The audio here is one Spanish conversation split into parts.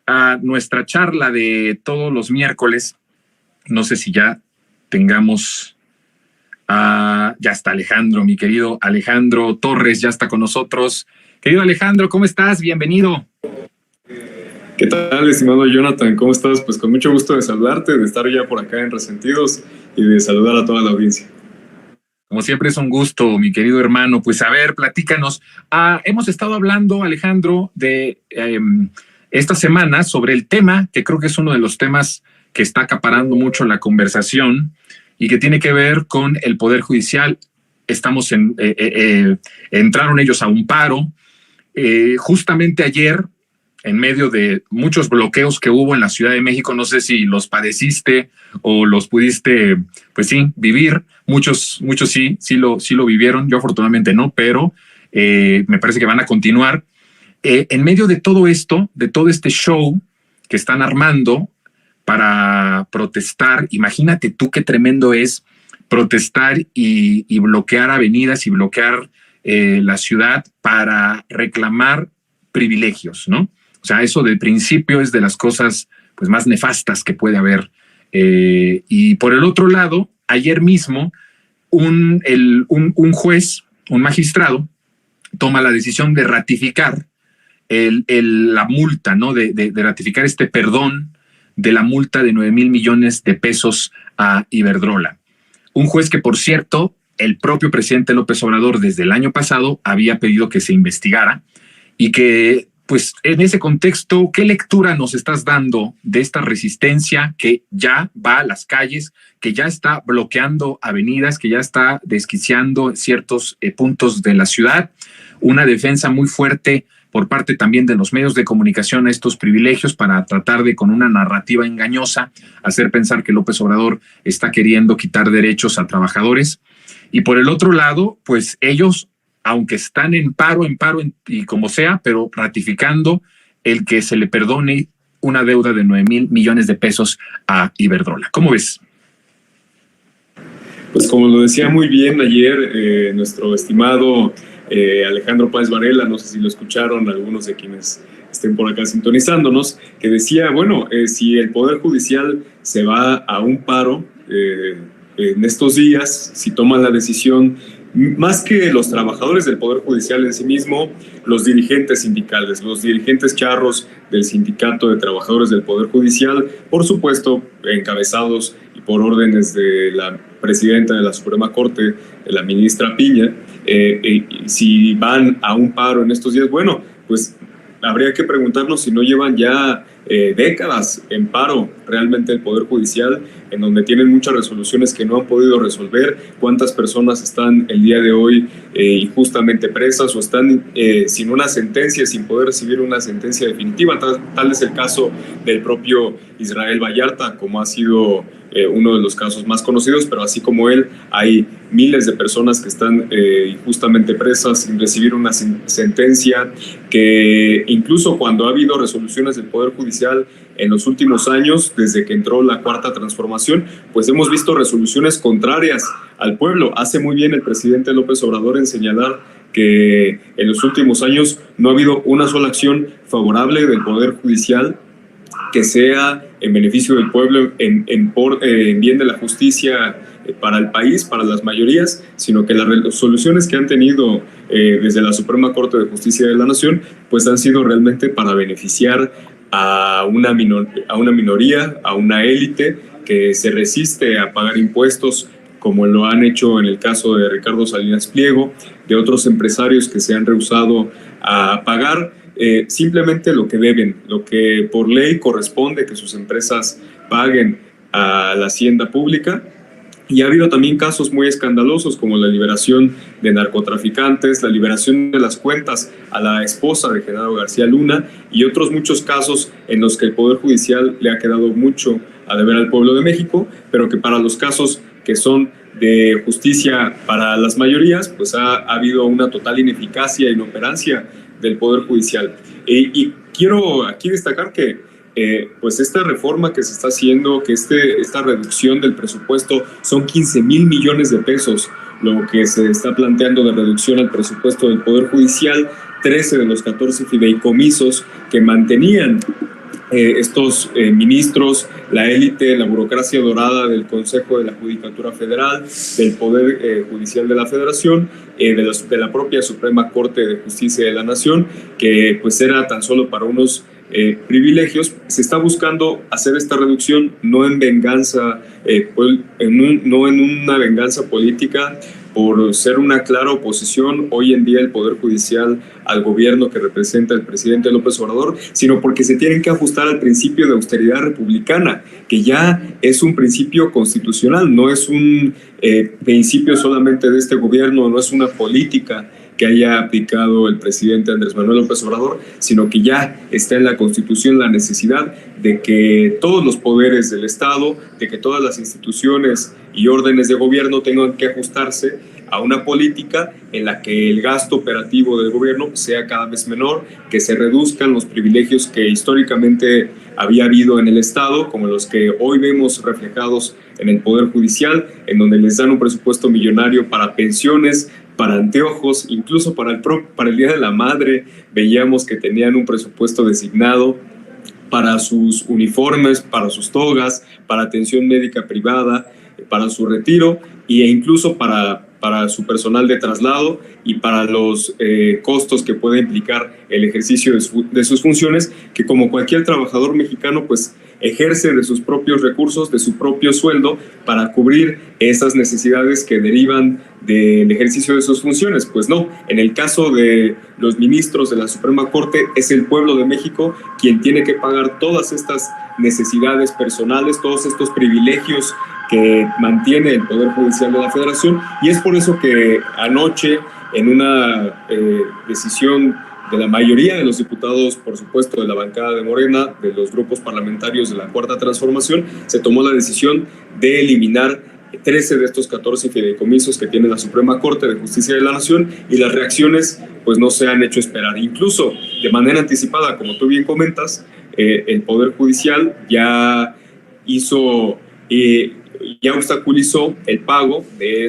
a nuestra charla de todos los miércoles. No sé si ya tengamos... ya está Alejandro, mi querido Alejandro Torres, ya está con nosotros. Querido Alejandro, ¿cómo estás? Bienvenido. ¿Qué tal, estimado Jonathan? ¿Cómo estás? Pues con mucho gusto de saludarte, de estar ya por acá en Resentidos y de saludar a toda la audiencia. Como siempre es un gusto, mi querido hermano. Pues a ver, platícanos. Hemos estado hablando, Alejandro, de esta semana sobre el tema, que creo que es uno de los temas que está acaparando mucho la conversación y que tiene que ver con el Poder Judicial. Entraron ellos a un paro. Justamente ayer, en medio de muchos bloqueos que hubo en la Ciudad de México, no sé si los padeciste o los pudiste, pues sí, vivir. Muchos sí lo vivieron. Yo afortunadamente no, pero me parece que van a continuar. En medio de todo esto, de todo este show que están armando para protestar, imagínate tú qué tremendo es protestar y bloquear avenidas y bloquear la ciudad para reclamar privilegios, ¿no? O sea, eso de principio es de las cosas pues, más nefastas que puede haber. Y por el otro lado, ayer mismo, un juez, un magistrado, toma la decisión de ratificar la multa, ¿no? De ratificar este perdón de la multa de 9,000 millones de pesos a Iberdrola. Un juez que, por cierto, el propio presidente López Obrador desde el año pasado había pedido que se investigara y que, pues, en ese contexto, ¿qué lectura nos estás dando de esta resistencia que ya va a las calles, que ya está bloqueando avenidas, que ya está desquiciando ciertos puntos de la ciudad? Una defensa muy fuerte por parte también de los medios de comunicación a estos privilegios para tratar de, con una narrativa engañosa, hacer pensar que López Obrador está queriendo quitar derechos a trabajadores. Y por el otro lado, pues ellos, aunque están en paro y como sea, pero ratificando el que se le perdone una deuda de 9,000 millones de pesos a Iberdrola. ¿Cómo ves? Pues como lo decía muy bien ayer nuestro estimado Alejandro Páez Varela, no sé si lo escucharon algunos de quienes estén por acá sintonizándonos, que decía, bueno, si el Poder Judicial se va a un paro en estos días, si toman la decisión, más que los trabajadores del Poder Judicial en sí mismo, los dirigentes sindicales, los dirigentes charros del Sindicato de Trabajadores del Poder Judicial, por supuesto, encabezados y por órdenes de la presidenta de la Suprema Corte, la ministra Piña, si van a un paro en estos días, bueno, pues habría que preguntarnos si no llevan ya décadas en paro realmente el Poder Judicial, en donde tienen muchas resoluciones que no han podido resolver, cuántas personas están el día de hoy injustamente presas o están sin una sentencia, sin poder recibir una sentencia definitiva. Tal es el caso del propio Israel Vallarta, como ha sido uno de los casos más conocidos, pero así como él, hay miles de personas que están injustamente presas sin recibir una sentencia, que incluso cuando ha habido resoluciones del Poder Judicial en los últimos años, desde que entró la Cuarta Transformación, pues hemos visto resoluciones contrarias al pueblo. Hace muy bien el presidente López Obrador en señalar que en los últimos años no ha habido una sola acción favorable del Poder Judicial que sea en beneficio del pueblo, en bien de la justicia para el país, para las mayorías, sino que las resoluciones que han tenido desde la Suprema Corte de Justicia de la Nación, pues han sido realmente para beneficiar a una minoría, a una élite que se resiste a pagar impuestos, como lo han hecho en el caso de Ricardo Salinas Pliego, de otros empresarios que se han rehusado a pagar simplemente lo que deben, lo que por ley corresponde que sus empresas paguen a la hacienda pública. Y ha habido también casos muy escandalosos como la liberación de narcotraficantes, la liberación de las cuentas a la esposa de Genaro García Luna y otros muchos casos en los que el Poder Judicial le ha quedado mucho a deber al pueblo de México, pero que para los casos que son de justicia para las mayorías, pues ha habido una total ineficacia e inoperancia del Poder Judicial. Y quiero aquí destacar que pues esta reforma que se está haciendo, que esta reducción del presupuesto son 15,000 millones de pesos, lo que se está planteando de reducción al presupuesto del Poder Judicial, 13 de los 14 fideicomisos que mantenían estos ministros, la élite, la burocracia dorada del Consejo de la Judicatura Federal, del Poder Judicial de la Federación, de la propia Suprema Corte de Justicia de la Nación, que pues era tan solo para unos privilegios. Se está buscando hacer esta reducción no en venganza, no en una venganza política por ser una clara oposición hoy en día el Poder Judicial al gobierno que representa el presidente López Obrador, sino porque se tienen que ajustar al principio de austeridad republicana, que ya es un principio constitucional, no es un principio solamente de este gobierno, no es una política que haya aplicado el presidente Andrés Manuel López Obrador, sino que ya está en la Constitución la necesidad de que todos los poderes del Estado, de que todas las instituciones y órdenes de gobierno tengan que ajustarse a una política en la que el gasto operativo del gobierno sea cada vez menor, que se reduzcan los privilegios que históricamente había habido en el Estado, como los que hoy vemos reflejados en el Poder Judicial, en donde les dan un presupuesto millonario para pensiones, para anteojos, incluso para el Día de la Madre veíamos que tenían un presupuesto designado para sus uniformes, para sus togas, para atención médica privada, para su retiro e incluso para su personal de traslado y para los costos que puede implicar el ejercicio de sus funciones, que como cualquier trabajador mexicano pues ejerce de sus propios recursos, de su propio sueldo para cubrir esas necesidades que derivan del ejercicio de sus funciones. Pues no, en el caso de los ministros de la Suprema Corte es el pueblo de México quien tiene que pagar todas estas necesidades personales, todos estos privilegios que mantiene el Poder Judicial de la Federación, y es por eso que anoche, en una decisión de la mayoría de los diputados, por supuesto, de la bancada de Morena, de los grupos parlamentarios de la Cuarta Transformación, se tomó la decisión de eliminar 13 de estos 14 fideicomisos que tiene la Suprema Corte de Justicia de la Nación, y las reacciones pues no se han hecho esperar. Incluso de manera anticipada, como tú bien comentas, el Poder Judicial ya hizo, ya obstaculizó el pago de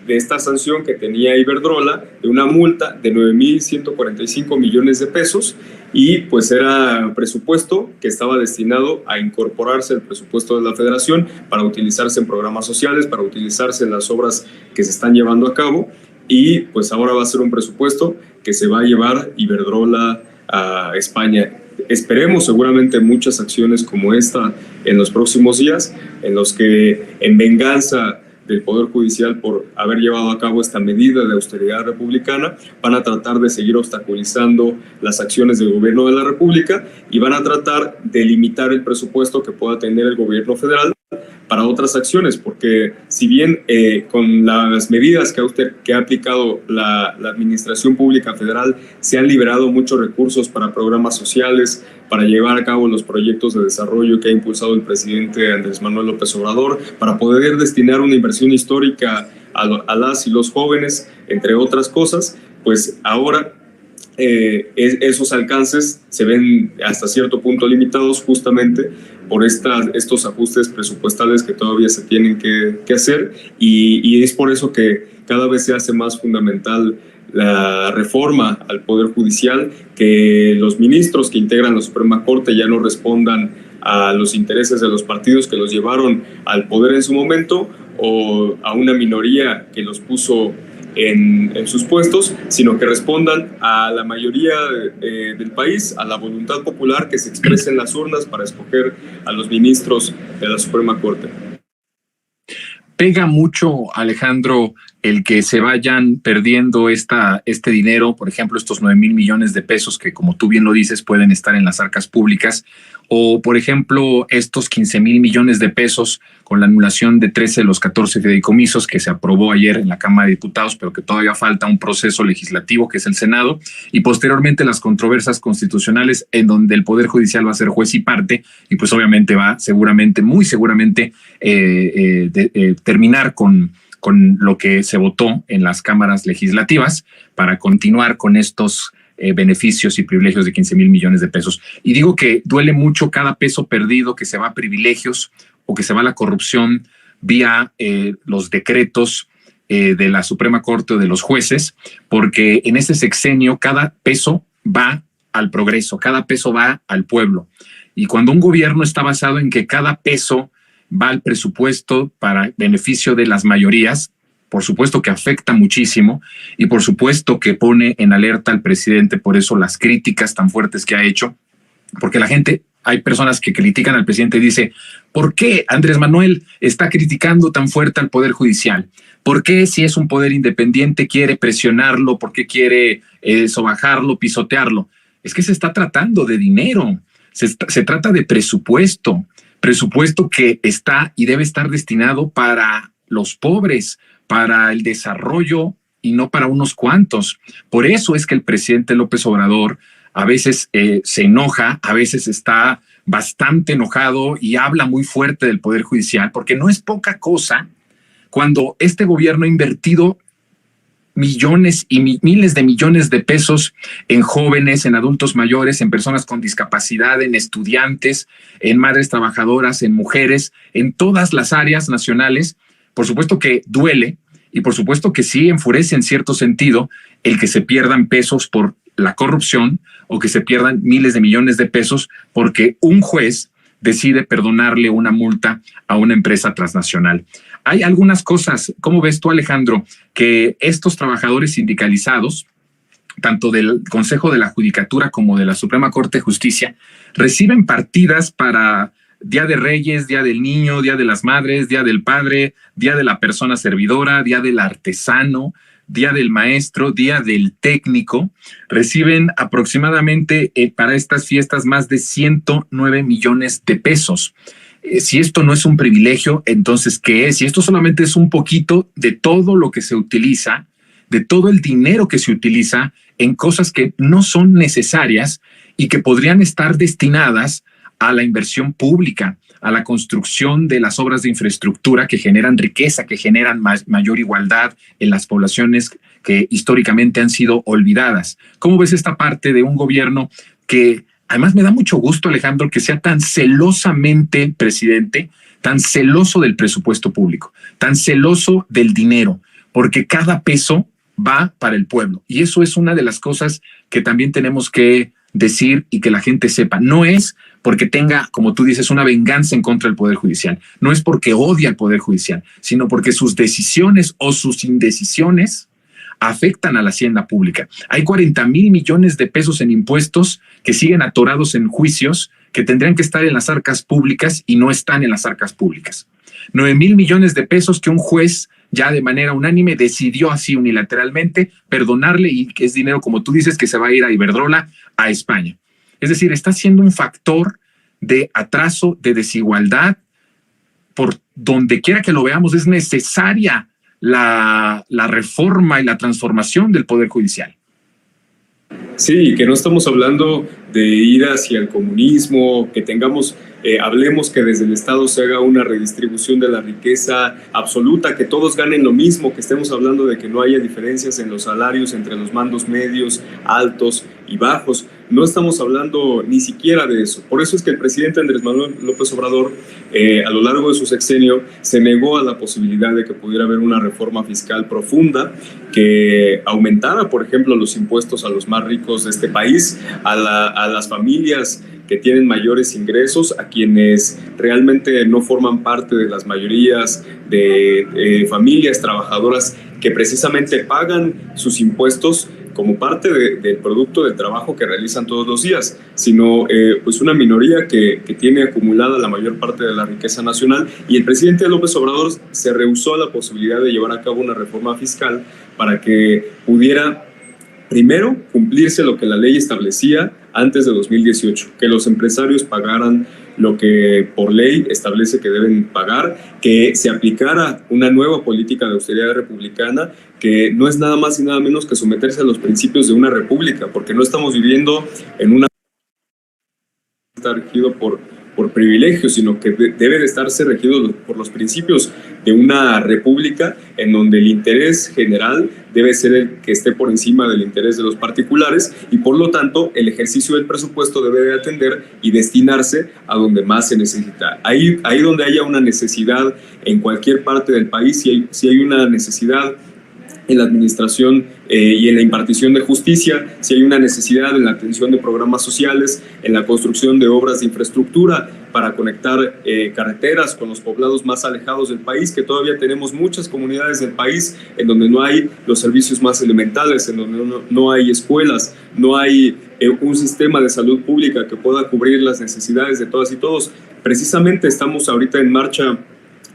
esta sanción que tenía Iberdrola, de una multa de 9,145 millones de pesos, y pues era presupuesto que estaba destinado a incorporarse al presupuesto de la Federación para utilizarse en programas sociales, para utilizarse en las obras que se están llevando a cabo, y pues ahora va a ser un presupuesto que se va a llevar Iberdrola a España. Esperemos seguramente muchas acciones como esta en los próximos días, en los que en venganza del Poder Judicial por haber llevado a cabo esta medida de austeridad republicana, van a tratar de seguir obstaculizando las acciones del gobierno de la República y van a tratar de limitar el presupuesto que pueda tener el gobierno federal para otras acciones, porque si bien con las medidas que ha aplicado la Administración Pública Federal se han liberado muchos recursos para programas sociales, para llevar a cabo los proyectos de desarrollo que ha impulsado el presidente Andrés Manuel López Obrador, para poder destinar una inversión histórica a las y los jóvenes, entre otras cosas, pues ahora esos alcances se ven hasta cierto punto limitados justamente por estos ajustes presupuestales que todavía se tienen que hacer, y es por eso que cada vez se hace más fundamental la reforma al Poder Judicial, que los ministros que integran la Suprema Corte ya no respondan a los intereses de los partidos que los llevaron al poder en su momento o a una minoría que los puso en sus puestos, sino que respondan a la mayoría del país, a la voluntad popular que se expresa en las urnas para escoger a los ministros de la Suprema Corte. Pega mucho, Alejandro, el que se vayan perdiendo este dinero, por ejemplo, estos 9,000 millones de pesos que, como tú bien lo dices, pueden estar en las arcas públicas, o, por ejemplo, estos 15,000 millones de pesos con la anulación de 13 de los 14 fideicomisos que se aprobó ayer en la Cámara de Diputados, pero que todavía falta un proceso legislativo, que es el Senado, y posteriormente las controversias constitucionales en donde el Poder Judicial va a ser juez y parte, y pues obviamente va seguramente, muy seguramente, terminar con lo que se votó en las cámaras legislativas para continuar con estos beneficios y privilegios de 15,000 millones de pesos. Y digo que duele mucho cada peso perdido que se va a privilegios o que se va a la corrupción vía los decretos de la Suprema Corte o de los jueces, porque en ese sexenio cada peso va al progreso, cada peso va al pueblo. Y cuando un gobierno está basado en que cada peso va al presupuesto para beneficio de las mayorías, por supuesto que afecta muchísimo y por supuesto que pone en alerta al presidente, por eso las críticas tan fuertes que ha hecho, porque la gente, hay personas que critican al presidente y dice, ¿por qué Andrés Manuel está criticando tan fuerte al Poder Judicial? ¿Por qué si es un poder independiente quiere presionarlo? ¿Por qué quiere sobajarlo, pisotearlo? Es que se está tratando de dinero, se trata de presupuesto que está y debe estar destinado para los pobres, para el desarrollo y no para unos cuantos. Por eso es que el presidente López Obrador a veces se enoja, a veces está bastante enojado y habla muy fuerte del Poder Judicial, porque no es poca cosa cuando este gobierno ha invertido millones y miles de millones de pesos en jóvenes, en adultos mayores, en personas con discapacidad, en estudiantes, en madres trabajadoras, en mujeres, en todas las áreas nacionales. Por supuesto que duele y por supuesto que sí enfurece en cierto sentido el que se pierdan pesos por la corrupción o que se pierdan miles de millones de pesos porque un juez decide perdonarle una multa a una empresa transnacional. Hay algunas cosas, ¿cómo ves tú, Alejandro, que estos trabajadores sindicalizados, tanto del Consejo de la Judicatura como de la Suprema Corte de Justicia, reciben partidas para Día de Reyes, Día del Niño, Día de las Madres, Día del Padre, Día de la Persona Servidora, Día del Artesano, Día del Maestro, Día del Técnico? Reciben aproximadamente para estas fiestas más de 109 millones de pesos. Si esto no es un privilegio, entonces, ¿qué es? Si esto solamente es un poquito de todo lo que se utiliza, de todo el dinero que se utiliza en cosas que no son necesarias y que podrían estar destinadas a la inversión pública, a la construcción de las obras de infraestructura que generan riqueza, que generan mayor igualdad en las poblaciones que históricamente han sido olvidadas. ¿Cómo ves esta parte de un gobierno que además me da mucho gusto, Alejandro, que sea tan celosamente presidente, tan celoso del presupuesto público, tan celoso del dinero, porque cada peso va para el pueblo? Y eso es una de las cosas que también tenemos que decir y que la gente sepa. No es porque tenga, como tú dices, una venganza en contra del Poder Judicial. No es porque odia al Poder Judicial, sino porque sus decisiones o sus indecisiones afectan a la hacienda pública. Hay 40,000 millones de pesos en impuestos que siguen atorados en juicios que tendrían que estar en las arcas públicas y no están en las arcas públicas. 9,000 millones de pesos que un juez ya de manera unánime decidió así unilateralmente perdonarle y que es dinero, como tú dices, que se va a ir a Iberdrola, a España. Es decir, está siendo un factor de atraso, de desigualdad. Por donde quiera que lo veamos, es necesaria la reforma y la transformación del Poder Judicial. Sí, que no estamos hablando de ir hacia el comunismo, que tengamos, hablemos que desde el Estado se haga una redistribución de la riqueza absoluta, que todos ganen lo mismo, que estemos hablando de que no haya diferencias en los salarios entre los mandos medios, altos y bajos. No estamos hablando ni siquiera de eso. Por eso es que el presidente Andrés Manuel López Obrador, a lo largo de su sexenio, se negó a la posibilidad de que pudiera haber una reforma fiscal profunda que aumentara, por ejemplo, los impuestos a los más ricos de este país, a las familias que tienen mayores ingresos, a quienes realmente no forman parte de las mayorías de familias trabajadoras que precisamente pagan sus impuestos como parte del producto del trabajo que realizan todos los días, sino pues una minoría que tiene acumulada la mayor parte de la riqueza nacional. Y el presidente López Obrador se rehusó a la posibilidad de llevar a cabo una reforma fiscal para que pudiera primero cumplirse lo que la ley establecía antes de 2018, que los empresarios pagaran lo que por ley establece que deben pagar, que se aplicara una nueva política de austeridad republicana, que no es nada más y nada menos que someterse a los principios de una república, porque no estamos viviendo en una está regido por privilegios, sino que debe de estarse regido por los principios de una república en donde el interés general debe ser el que esté por encima del interés de los particulares y por lo tanto el ejercicio del presupuesto debe de atender y destinarse a donde más se necesita. Ahí donde haya una necesidad en cualquier parte del país, si hay una necesidad en la administración y en la impartición de justicia, si hay una necesidad en la atención de programas sociales, en la construcción de obras de infraestructura para conectar carreteras con los poblados más alejados del país, que todavía tenemos muchas comunidades del país en donde no hay los servicios más elementales, en donde no hay escuelas, no hay un sistema de salud pública que pueda cubrir las necesidades de todas y todos. Precisamente estamos ahorita en marcha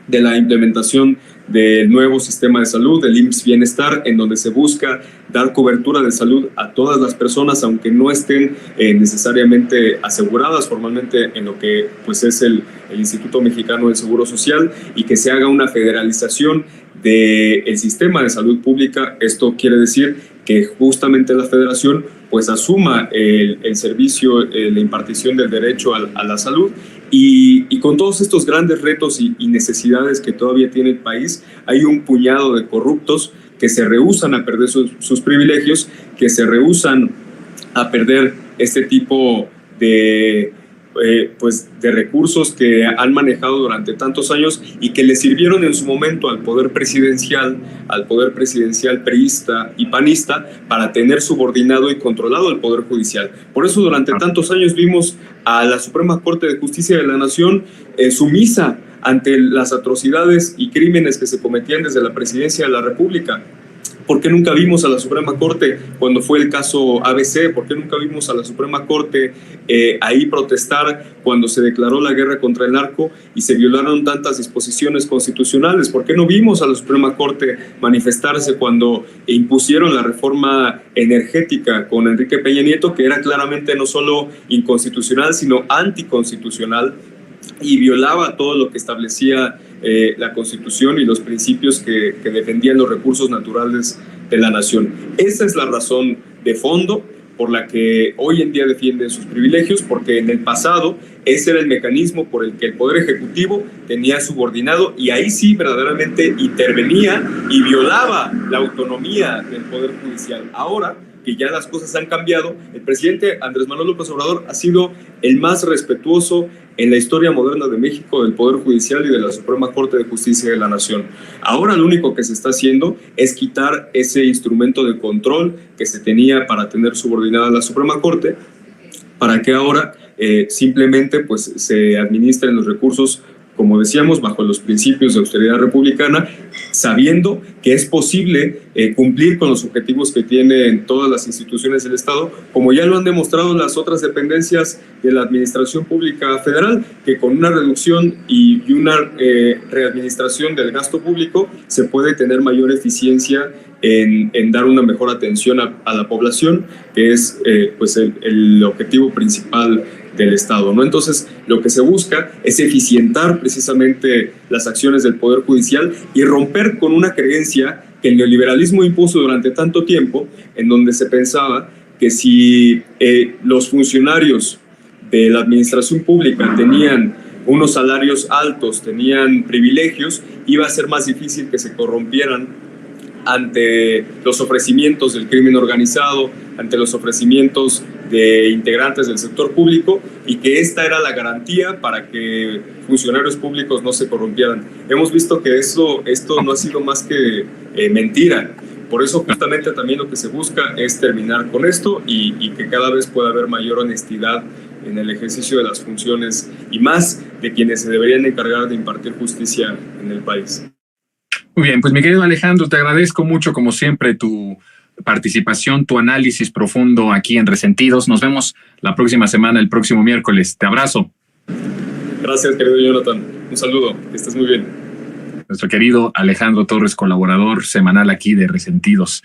de la implementación del nuevo sistema de salud, del IMSS Bienestar, en donde se busca dar cobertura de salud a todas las personas, aunque no estén necesariamente aseguradas formalmente en lo que pues, es el Instituto Mexicano del Seguro Social, y que se haga una federalización del sistema de salud pública. Esto quiere decir que justamente la federación pues asuma el servicio, la impartición del derecho a la salud, y con todos estos grandes retos y necesidades que todavía tiene el país, hay un puñado de corruptos que se rehúsan a perder sus privilegios, que se rehúsan a perder este tipo de recursos que han manejado durante tantos años y que le sirvieron en su momento al poder presidencial priista y panista, para tener subordinado y controlado el poder judicial. Por eso durante tantos años vimos a la Suprema Corte de Justicia de la Nación sumisa ante las atrocidades y crímenes que se cometían desde la presidencia de la República. ¿Por qué nunca vimos a la Suprema Corte cuando fue el caso ABC? ¿Por qué nunca vimos a la Suprema Corte ahí protestar cuando se declaró la guerra contra el narco y se violaron tantas disposiciones constitucionales? ¿Por qué no vimos a la Suprema Corte manifestarse cuando impusieron la reforma energética con Enrique Peña Nieto, que era claramente no solo inconstitucional, sino anticonstitucional, y violaba todo lo que establecía la Constitución y los principios que defendían los recursos naturales de la nación? Esa es la razón de fondo por la que hoy en día defienden sus privilegios, porque en el pasado ese era el mecanismo por el que el Poder Ejecutivo tenía subordinado, y ahí sí verdaderamente intervenía y violaba la autonomía del Poder Judicial. Ahora que ya las cosas han cambiado, el presidente Andrés Manuel López Obrador ha sido el más respetuoso en la historia moderna de México del Poder Judicial y de la Suprema Corte de Justicia de la Nación. Ahora lo único que se está haciendo es quitar ese instrumento de control que se tenía para tener subordinada a la Suprema Corte, para que ahora simplemente pues, se administren los recursos, como decíamos, bajo los principios de austeridad republicana, sabiendo que es posible cumplir con los objetivos que tienen todas las instituciones del Estado, como ya lo han demostrado las otras dependencias de la Administración Pública Federal, que con una reducción y una readministración del gasto público se puede tener mayor eficiencia en dar una mejor atención a la población, que es pues el objetivo principal del Estado, ¿no? Entonces, lo que se busca es eficientar precisamente las acciones del Poder Judicial y romper con una creencia que el neoliberalismo impuso durante tanto tiempo, en donde se pensaba que si los funcionarios de la administración pública tenían unos salarios altos, tenían privilegios, iba a ser más difícil que se corrompieran ante los ofrecimientos del crimen organizado, ante los ofrecimientos de integrantes del sector público, y que esta era la garantía para que funcionarios públicos no se corrompieran. Hemos visto que esto no ha sido más que mentira. Por eso justamente también lo que se busca es terminar con esto y que cada vez pueda haber mayor honestidad en el ejercicio de las funciones y más de quienes se deberían encargar de impartir justicia en el país. Muy bien, pues mi querido Alejandro, te agradezco mucho como siempre tu participación, tu análisis profundo aquí en Resentidos. Nos vemos la próxima semana, el próximo miércoles. Te abrazo. Gracias, querido Jonathan. Un saludo, que estés muy bien. Nuestro querido Alejandro Torres, colaborador semanal aquí de Resentidos.